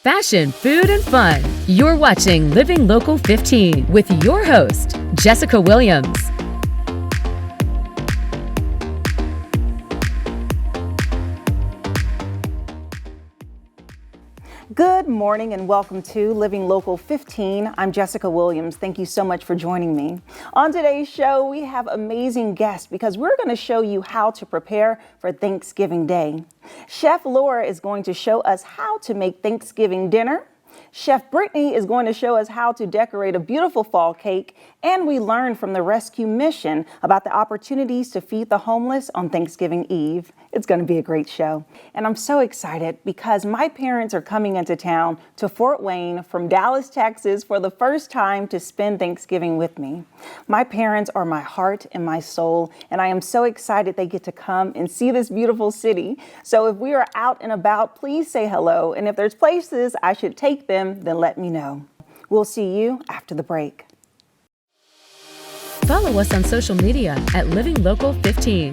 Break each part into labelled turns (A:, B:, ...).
A: fashion, food, and fun. You're watching Living Local 15 with your host, Jessica Williams.
B: Good morning and welcome to Living Local 15. I'm Jessica Williams. Thank you so much for joining me. On today's show, we have amazing guests because we're going to show you how to prepare for Thanksgiving Day. Chef Laura is going to show us how to make Thanksgiving dinner. Chef Brittney is going to show us how to decorate a beautiful fall cake, and we learn from the rescue mission about the opportunities to feed the homeless on Thanksgiving Eve. It's going to be a great show. And I'm so excited because my parents are coming into town to Fort Wayne from Dallas, Texas for the first time to spend Thanksgiving with me. My parents are my heart and my soul, and I am so excited they get to come and see this beautiful city. So if we are out and about, please say hello. And if there's places I should take them, then let me know. We'll see you after the break.
A: Follow us on social media at Living Local 15.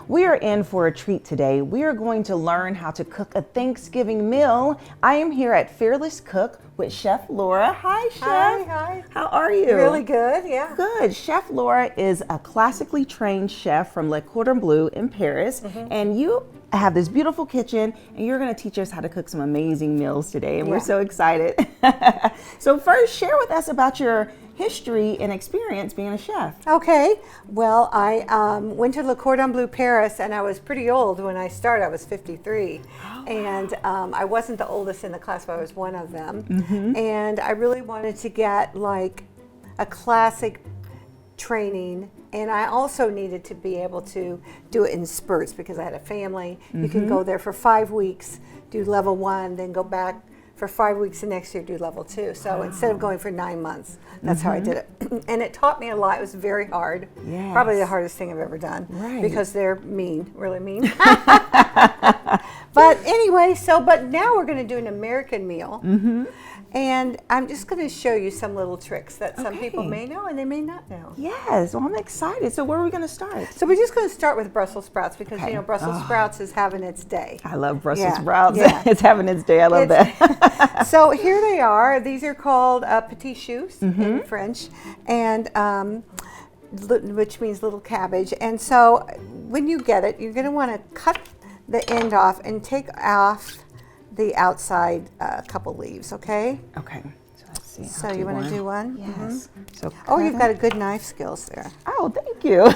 B: We are in for a treat today. We are going to learn how to cook a Thanksgiving meal. I am here at Fearless Cook with Chef Laura. Hi, Chef.
C: Hi.
B: How are you?
C: Really good, yeah.
B: Good. Chef Laura is a classically trained chef from Le Cordon Bleu in Paris, and you have this beautiful kitchen, and you're going to teach us how to cook some amazing meals today, and we're so excited. So first, share with us about your history and experience being a chef.
C: Okay, well, I went to Le Cordon Bleu Paris, and I was pretty old when I started. I was 53, and I wasn't the oldest in the class, but I was one of them. And I really wanted to get like a classic training, and I also needed to be able to do it in spurts because I had a family. You can go there for 5 weeks, do level 1, then go back for 5 weeks the next year, do level 2. So instead of going for 9 months, that's how I did it. And it taught me a lot. It was very hard. Probably the hardest thing I've ever done because they're mean, really mean. But anyway, but now we're going to do an American meal. And I'm just going to show you some little tricks that some people may know and they may not know.
B: Yes, well, I'm excited. So where are we going to start?
C: So we're just going to start with Brussels sprouts because, you know, Brussels sprouts is having its day.
B: I love Brussels sprouts. It's having its day. I love that.
C: So here they are. These are called petits choux in French, and which means little cabbage. And so when you get it, you're going to want to cut the end off and take off the outside couple leaves, okay?
B: Okay. So let's see.
C: So you want to do one?
B: Yes. So
C: you've got a good knife skills there.
B: Oh, thank you.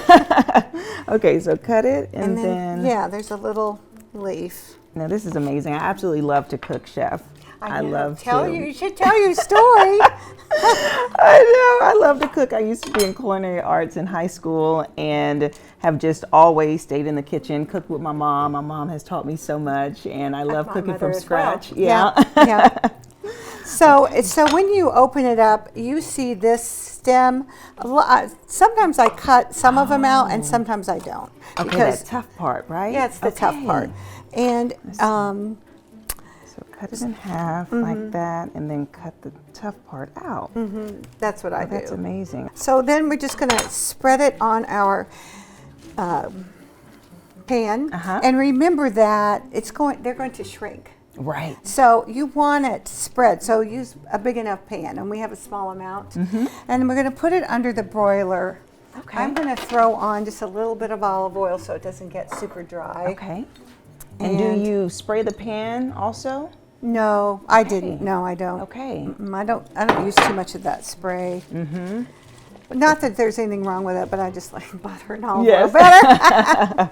B: Okay, so cut it and then
C: there's a little leaf.
B: Now this is amazing. I absolutely love to cook, Chef. I love to.
C: You should tell your story.
B: I know. I love to cook. I used to be in culinary arts in high school and have just always stayed in the kitchen, cooked with my mom. My mom has taught me so much, and I love cooking from scratch.
C: Well. Yeah. So when you open it up, you see this stem. Sometimes I cut some of them out, and sometimes I don't.
B: Okay, that tough part, right?
C: Yeah, it's the tough part. And
B: so cut it in half like that, and then cut the tough part out.
C: That's what I do.
B: That's amazing.
C: So then we're just going to spread it on our pan, and remember that they're going to shrink.
B: Right.
C: So you want it spread. So use a big enough pan, and we have a small amount, and we're going to put it under the broiler. Okay. I'm going to throw on just a little bit of olive oil so it doesn't get super dry.
B: Okay. And do you spray the pan also?
C: No, I didn't. No, I don't.
B: Okay.
C: I don't use too much of that spray. Not that there's anything wrong with it, but I just like butter and olive oil better.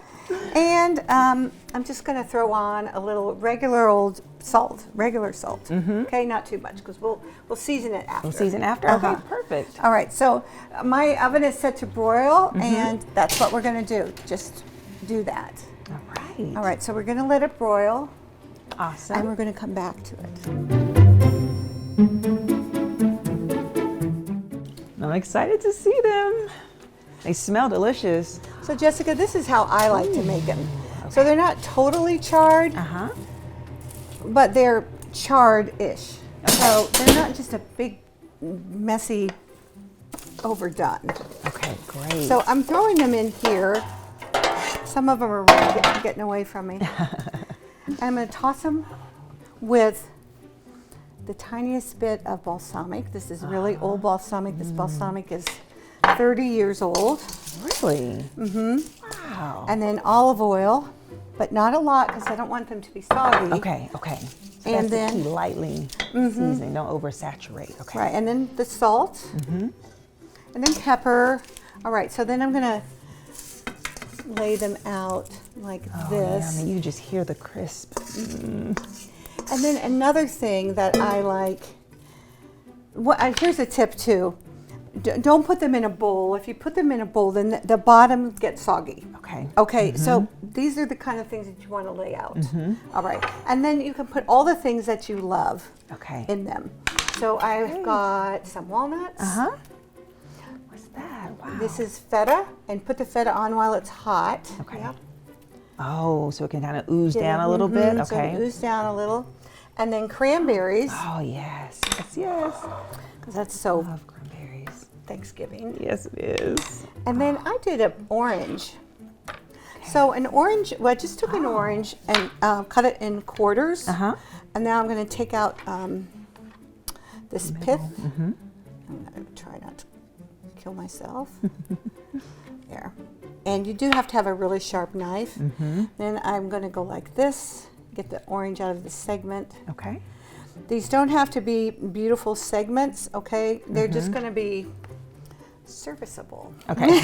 C: And I'm just going to throw on a little regular salt. Okay, not too much because we'll season it after.
B: We'll season after? Okay, perfect.
C: All right, so my oven is set to broil, and that's what we're going to do. Just do that. All right, so we're going to let it broil.
B: Awesome.
C: And we're going to come back to it.
B: I'm excited to see them. They smell delicious.
C: So Jessica, this is how I like to make them. Okay. So they're not totally charred, but they're charred-ish. So they're not just a big, messy overdone.
B: Okay. Okay, great.
C: So I'm throwing them in here. Some of them are really getting away from me. I'm going to toss them with the tiniest bit of balsamic. This is really old balsamic. This balsamic is 30 years old.
B: Really?
C: Mm-hmm.
B: Wow.
C: And then olive oil, but not a lot because I don't want them to be soggy.
B: Okay. So
C: And
B: that's the
C: then
B: key, lightly seasoning. Don't oversaturate. Okay.
C: Right, and then the salt, and then pepper. All right, so then I'm gonna lay them out like this.
B: Yummy. You just hear the crisp.
C: And then another thing that I like, here's a tip too. Don't put them in a bowl. If you put them in a bowl, then the bottom gets soggy.
B: Okay.
C: Okay, so these are the kind of things that you want to lay out. All right, and then you can put all the things that you love in them. So I've got some walnuts.
B: What's that? Wow.
C: This is feta, and put the feta on while it's hot.
B: Okay.
C: Yep.
B: Oh, so it can kind of ooze down a little bit.
C: So
B: Okay.
C: it ooze down a little. And then cranberries,
B: Oh, yes.
C: because that's so
B: Love cranberries.
C: Thanksgiving.
B: Yes, it is.
C: And then I did an orange. So an orange, well, I just took an orange and cut it in quarters. And now I'm going to take out this pith. I'm going to try not to kill myself. There. And you do have to have a really sharp knife. Then I'm going to go like this, get the orange out of the segment.
B: Okay.
C: These don't have to be beautiful segments, okay? They're just going to be serviceable.
B: Okay.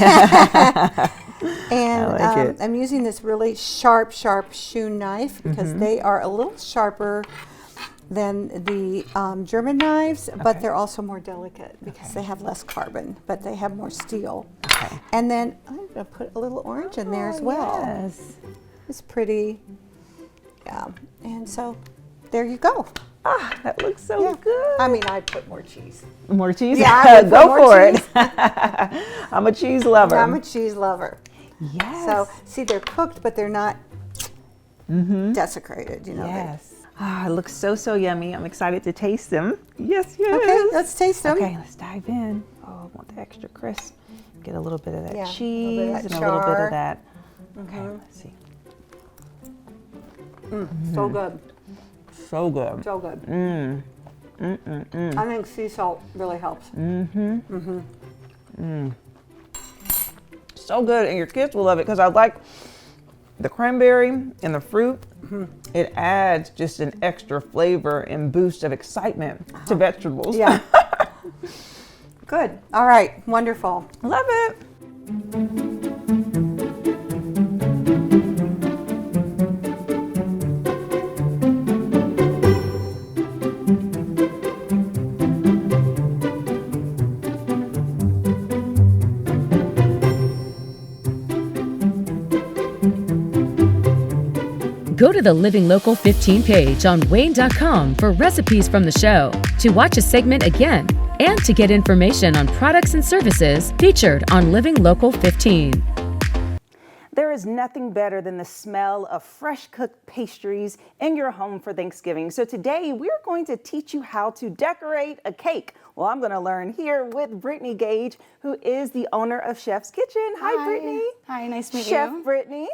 C: And
B: I like it.
C: I'm using this really sharp shoe knife because they are a little sharper than the German knives, but they're also more delicate because they have less carbon, but they have more steel.
B: Okay.
C: And then I'm going to put a little orange in there as well.
B: Yes.
C: It's pretty. Yeah. And so there you go.
B: Ah, that looks so good.
C: I mean, I'd put more cheese.
B: More cheese?
C: Yeah, I would put
B: Go
C: more
B: for
C: cheese.
B: it. I'm a cheese lover.
C: I'm a cheese lover.
B: Yes.
C: So, see, they're cooked, but they're not desecrated, you know.
B: Yes. Ah, it looks so yummy. I'm excited to taste them. Yes.
C: Okay, let's taste them.
B: Okay, let's dive in. Oh, I want the extra crisp. Get a little bit of that
C: Yeah, a
B: cheese
C: little bit of that
B: and a little bit
C: char.
B: of that. Okay, let's see.
C: So good.
B: So good.
C: So good. I think sea salt really helps.
B: So good, and your kids will love it because I like the cranberry and the fruit. It adds just an extra flavor and boost of excitement to vegetables.
C: Yeah. Good. All right. Wonderful.
B: Love it.
A: Go to the Living Local 15 page on WANE.com for recipes from the show, to watch a segment again, and to get information on products and services featured on Living Local 15.
B: There is nothing better than the smell of fresh cooked pastries in your home for Thanksgiving. So today we're going to teach you how to decorate a cake. Well, I'm going to learn here with Brittney Gage, who is the owner of Chef's Kitchen. Hi, Brittney.
D: Hi, nice to meet
B: Chef
D: you.
B: Brittney.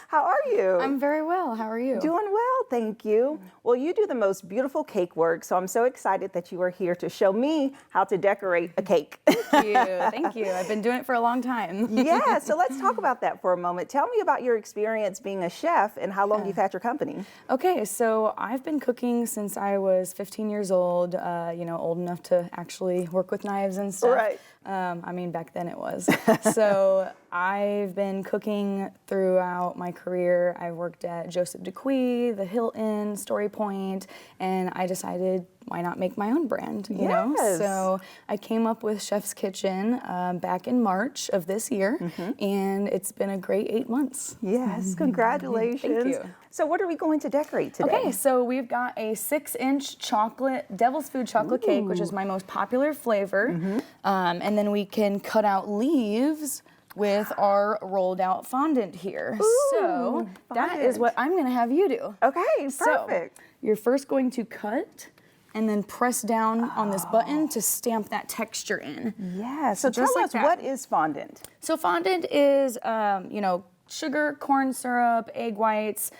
B: How are you?
D: I'm very well. How are you?
B: Doing well, thank you. Well, you do the most beautiful cake work, so I'm so excited that you are here to show me how to decorate a cake.
D: Thank you. Thank you. I've been doing it for a long time.
B: Yeah, so let's talk about that for a moment. Tell me about your experience being a chef and how long you've had your company.
D: Okay, so I've been cooking since I was 15 years old, old enough to actually work with knives and stuff.
B: Right.
D: I mean, back then it was. So I've been cooking throughout my career. I worked at Joseph DeQuy, the Hilton, Story Point, and I decided, why not make my own brand, you know? So I came up with Chef's Kitchen back in March of this year, and it's been a great 8 months.
B: Yes, congratulations.
D: Thank you.
B: So what are we going to decorate today?
D: Okay, so we've got a 6-inch chocolate, devil's food chocolate cake, which is my most popular flavor. And then we can cut out leaves with our rolled out fondant here. So that is what I'm gonna have you do.
B: Okay, perfect.
D: So you're first going to cut and then press down on this button to stamp that texture in.
B: Yeah, so tell us, what is fondant?
D: So fondant is, you know, sugar, corn syrup, egg whites.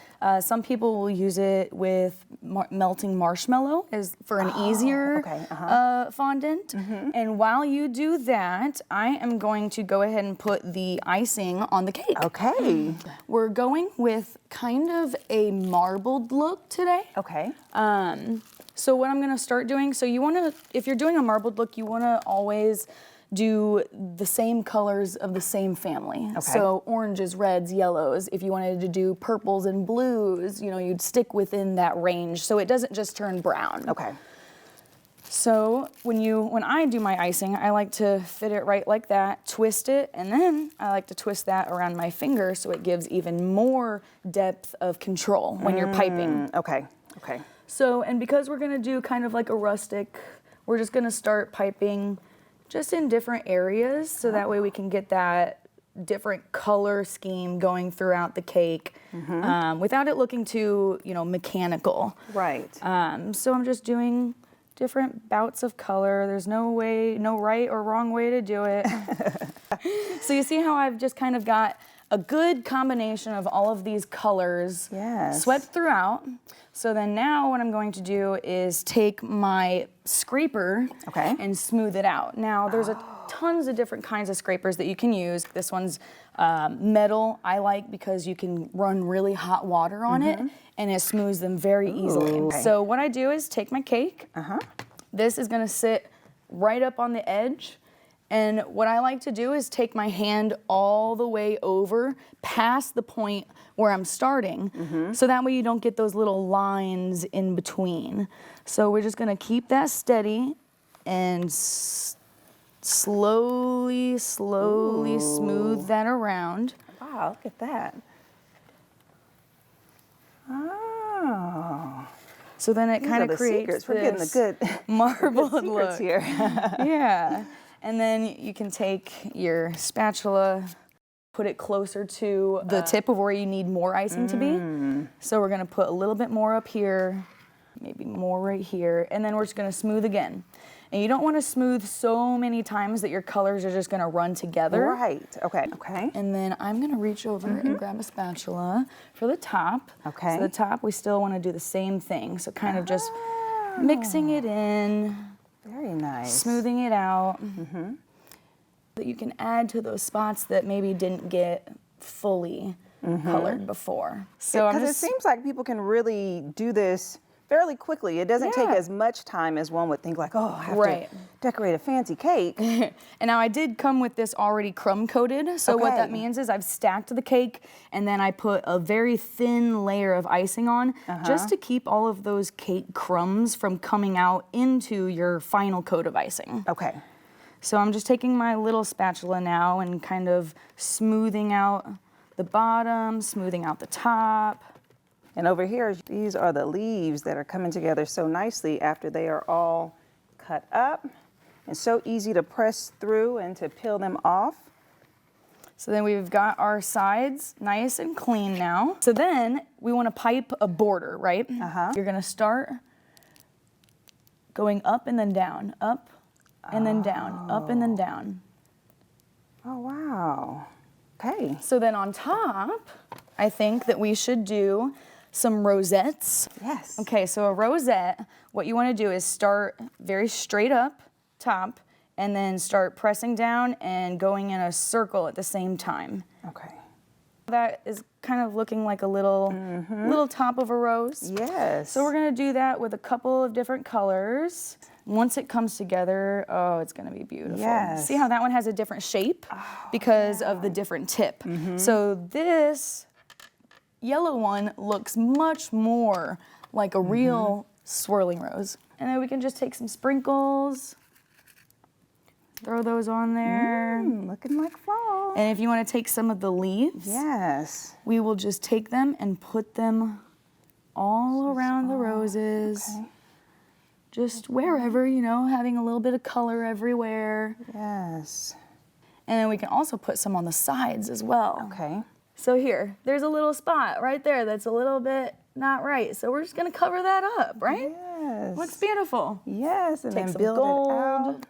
D: Some people will use it with melting marshmallow as for an easier fondant. And while you do that, I am going to go ahead and put the icing on the cake.
B: Okay.
D: We're going with kind of a marbled look today.
B: Okay.
D: So what I'm gonna start doing, so you wanna, if you're doing a marbled look, you wanna always do the same colors of the same family.
B: Okay.
D: So oranges, reds, yellows. If you wanted to do purples and blues, you know, you'd stick within that range so it doesn't just turn brown.
B: Okay.
D: So when I do my icing, I like to fit it right like that, twist it, and then I like to twist that around my finger so it gives even more depth of control when you're piping.
B: Okay. Okay.
D: So, and because we're gonna do kind of like a rustic, we're just gonna start piping just in different areas so that way we can get that different color scheme going throughout the cake without it looking too, you know, mechanical.
B: Right.
D: So I'm just doing different bouts of color. There's no right or wrong way to do it. So you see how I've just kind of got a good combination of all of these colors swept throughout. So then now what I'm going to do is take my scraper and smooth it out. Now there's tons of different kinds of scrapers that you can use. This one's metal I like because you can run really hot water on it and it smooths them very easily.
B: Okay.
D: So what I do is take my cake. This is gonna sit right up on the edge. And what I like to do is take my hand all the way over past the point where I'm starting, so that way you don't get those little lines in between. So we're just gonna keep that steady and slowly smooth that around.
B: Wow, look at that. Oh.
D: So then it kind of creates
B: secrets. We're getting a
D: this
B: good
D: marbled look
B: here.
D: Yeah. And then you can take your spatula, put it closer to the tip of where you need more icing to be. So we're gonna put a little bit more up here, maybe more right here, and then we're just gonna smooth again. And you don't wanna smooth so many times that your colors are just gonna run together.
B: Right, okay, okay.
D: And then I'm gonna reach over and grab a spatula for the top.
B: Okay.
D: So the top, we still wanna do the same thing. So kind of just mixing it in.
B: Very nice.
D: Smoothing it out. That you can add to those spots that maybe didn't get fully colored before. So
B: because it seems like people can really do this fairly quickly. It doesn't take as much time as one would think, like, oh, I have to decorate a fancy cake.
D: And now I did come with this already crumb coated. So what that means is I've stacked the cake and then I put a very thin layer of icing on just to keep all of those cake crumbs from coming out into your final coat of icing.
B: Okay.
D: So I'm just taking my little spatula now and kind of smoothing out the bottom, smoothing out the top.
B: And over here, these are the leaves that are coming together so nicely after they are all cut up. And so easy to press through and to peel them off.
D: So then we've got our sides nice and clean now. So then we want to pipe a border, right? You're going to start going up and then down, up and then down, up and then down.
B: Oh, wow. Okay.
D: So then on top, I think that we should do some rosettes.
B: Yes.
D: Okay, so a rosette, what you want to do is start very straight up top and then start pressing down and going in a circle at the same time.
B: Okay.
D: That is kind of looking like a little little top of a rose.
B: Yes.
D: So we're going to do that with a couple of different colors. Once it comes together, oh, it's going to be beautiful.
B: Yes.
D: See how that one has a different shape because of the different tip. So this yellow one looks much more like a real swirling rose. And then we can just take some sprinkles, throw those on there.
B: Looking like fall.
D: And if you want to take some of the leaves,
B: Yes.
D: we will just take them and put them all around the roses.
B: Okay.
D: Just wherever, you know, having a little bit of color everywhere.
B: Yes.
D: And then we can also put some on the sides as well.
B: Okay.
D: So here, there's a little spot right there that's a little bit not right. So we're just gonna cover that up, right?
B: Yes.
D: Looks beautiful.
B: Yes, and
D: Take
B: then
D: some
B: build
D: gold.
B: it out.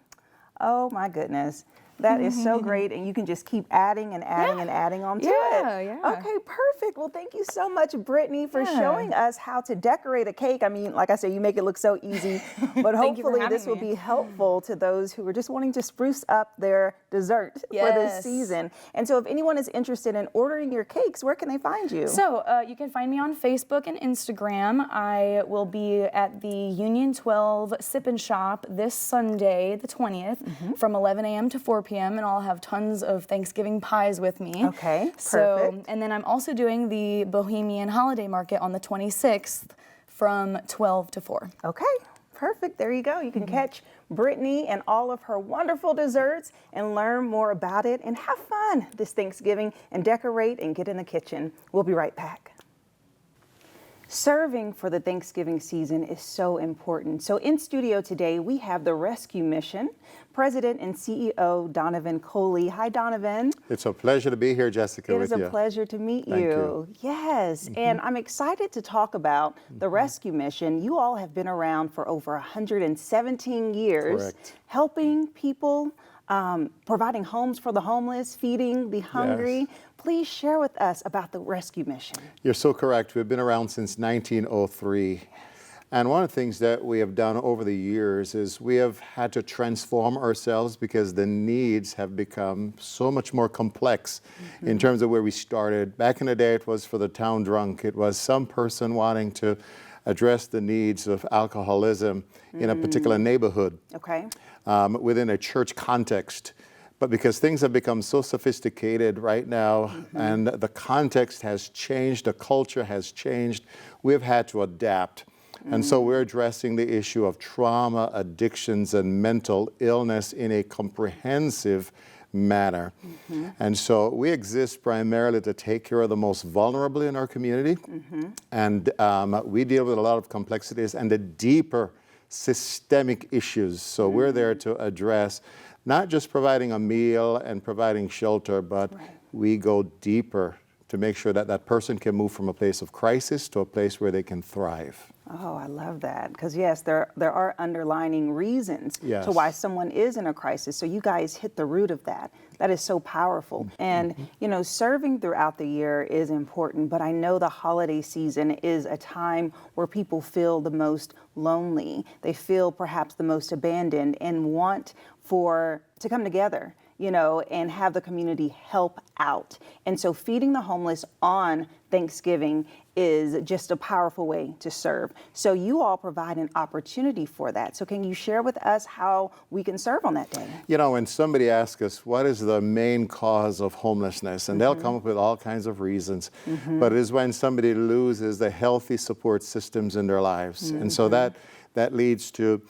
B: Oh my goodness. That is so great, and you can just keep adding and adding and adding onto it.
D: Yeah.
B: Okay, perfect. Well, thank you so much, Brittney, for
D: Yeah.
B: showing us how to decorate a cake. I mean, like I said, you make it look so easy, but
D: Thank you for
B: hopefully this will
D: having me.
B: be helpful to those who are just wanting to spruce up their dessert for this
D: Yes.
B: season. And so if anyone is interested in ordering your cakes, where can they find you?
D: So you can find me on Facebook and Instagram. I will be at the Union 12 Sip and Shop this Sunday, the 20th, from 11 a.m. to 4 p.m. and I'll have tons of Thanksgiving pies with me.
B: Okay,
D: So,
B: perfect.
D: and then I'm also doing the Bohemian Holiday Market on the 26th from 12 to 4.
B: Okay, perfect. There you go. You can catch Brittney and all of her wonderful desserts and learn more about it and have fun this Thanksgiving and decorate and get in the kitchen. We'll be right back. Serving for the Thanksgiving season is so important. So in studio today, we have the Rescue Mission, President and CEO Donovan Coley. Hi, Donovan.
E: It's a pleasure to be here, Jessica,
B: It
E: with
B: is
E: you.
B: a pleasure to meet
E: Thank
B: you.
E: you.
B: Yes, and I'm excited to talk about the Rescue Mission. You all have been around for over 117 years,
E: Correct.
B: helping people, providing homes for the homeless, feeding the hungry.
E: Yes.
B: Please share with us about the Rescue Mission.
E: You're so correct. We've been around since 1903. And one of the things that we have done over the years is we have had to transform ourselves because the needs have become so much more complex in terms of where we started. Back in the day, it was for the town drunk. It was some person wanting to address the needs of alcoholism in a particular neighborhood.
B: Okay.
E: Within a church context. But because things have become so sophisticated right now and the context has changed, the culture has changed, we've had to adapt. And so we're addressing the issue of trauma, addictions, and mental illness in a comprehensive manner. And so we exist primarily to take care of the most vulnerable in our community. And we deal with a lot of complexities and the deeper systemic issues. So we're there to address not just providing a meal and providing shelter, but we go deeper to make sure that that person can move from a place of crisis to a place where they can thrive.
B: Oh, I love that. Because yes, there are underlying reasons
E: Yes.
B: to why someone is in a crisis. So you guys hit the root of that. That is so powerful. And, you know, serving throughout the year is important, but I know the holiday season is a time where people feel the most lonely. They feel perhaps the most abandoned and want to come together, you know, and have the community help out. And so feeding the homeless on Thanksgiving is just a powerful way to serve. So you all provide an opportunity for that. So can you share with us how we can serve on that day?
E: You know, when somebody asks us, what is the main cause of homelessness? And they'll come up with all kinds of reasons. But it is when somebody loses the healthy support systems in their lives. And so that leads to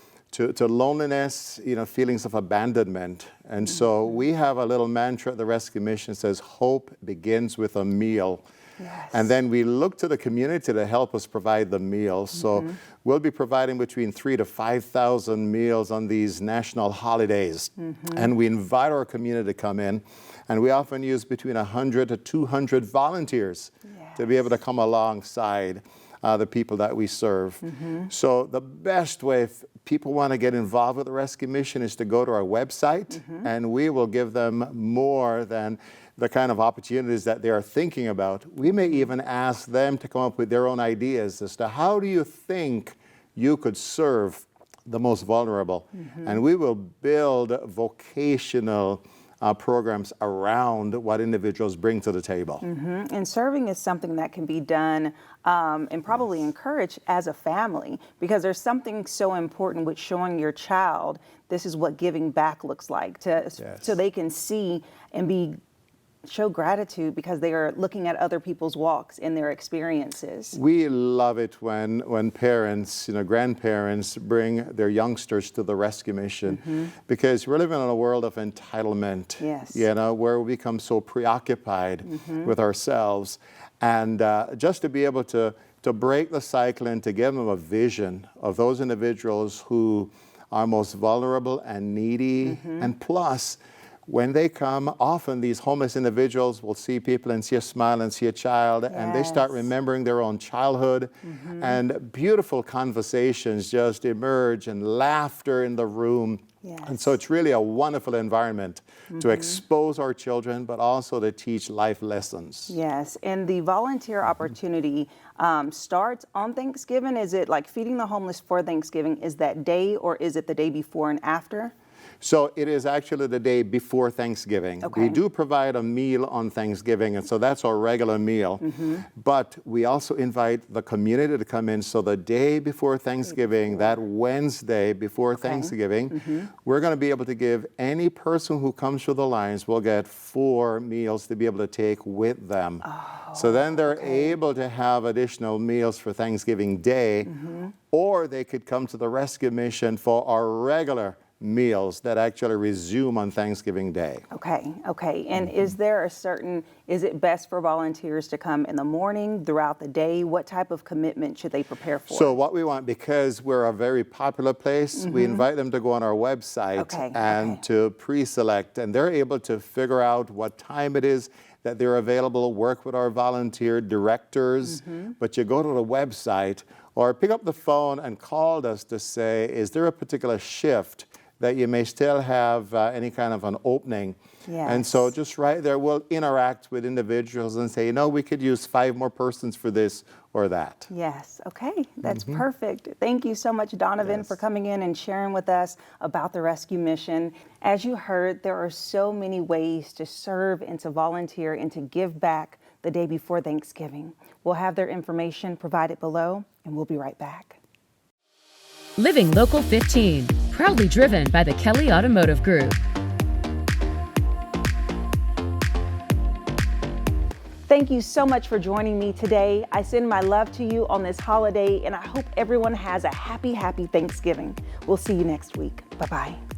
E: loneliness, you know, feelings of abandonment. And so we have a little mantra at the Rescue Mission that says, hope begins with a meal.
B: Yes.
E: And then we look to the community to help us provide the meals. So we'll be providing between 3,000 to 5,000 meals on these national holidays. And we invite our community to come in. And we often use between 100 to 200 volunteers to be able to come alongside the people that we serve. So the best way if people want to get involved with the Rescue Mission is to go to our website, and we will give them more than the kind of opportunities that they are thinking about. We may even ask them to come up with their own ideas as to how do you think you could serve the most vulnerable? And we will build vocational programs around what individuals bring to the table.
B: And serving is something that can be done and probably encouraged as a family, because there's something so important with showing your child this is what giving back looks like, so they can see and show gratitude because they are looking at other people's walks and their experiences.
E: We love it when parents, you know, grandparents bring their youngsters to the Rescue Mission because we're living in a world of entitlement, you know, where we become so preoccupied with ourselves. And just to be able to break the cycle and to give them a vision of those individuals who are most vulnerable and needy, and plus, when they come, often these homeless individuals will see people and see a smile and see a child, and they start remembering their own childhood, and beautiful conversations just emerge and laughter in the room. And so it's really a wonderful environment to expose our children, but also to teach life lessons.
B: Yes, and the volunteer opportunity starts on Thanksgiving. Is it like feeding the homeless for Thanksgiving? Is that day, or is it the day before and after?
E: So it is actually the day before Thanksgiving. We do provide a meal on Thanksgiving, and so that's our regular meal. But we also invite the community to come in. So the day before Thanksgiving, that Wednesday before Thanksgiving, we're going to be able to give any person who comes through the lines will get 4 meals to be able to take with them. So then they're able to have additional meals for Thanksgiving Day, or they could come to the rescue mission for our regular meals that actually resume on Thanksgiving Day.
B: Okay. And is there is it best for volunteers to come in the morning, throughout the day? What type of commitment should they prepare for?
E: So what we want, because we're a very popular place, we invite them to go on our website and to pre-select, and they're able to figure out what time it is that they're available, work with our volunteer directors. But you go to the website or pick up the phone and call us to say, is there a particular shift that you may still have any kind of an opening? And so just right there, we'll interact with individuals and say, we could use 5 more persons for this or that.
B: Yes, okay, that's perfect. Thank you so much, Donovan, for coming in and sharing with us about the rescue mission. As you heard, there are so many ways to serve and to volunteer and to give back the day before Thanksgiving. We'll have their information provided below, and we'll be right back.
A: Living Local 15, proudly driven by the Kelly Automotive Group.
B: Thank you so much for joining me today. I send my love to you on this holiday, and I hope everyone has a happy Thanksgiving. We'll see you next week. Bye-bye.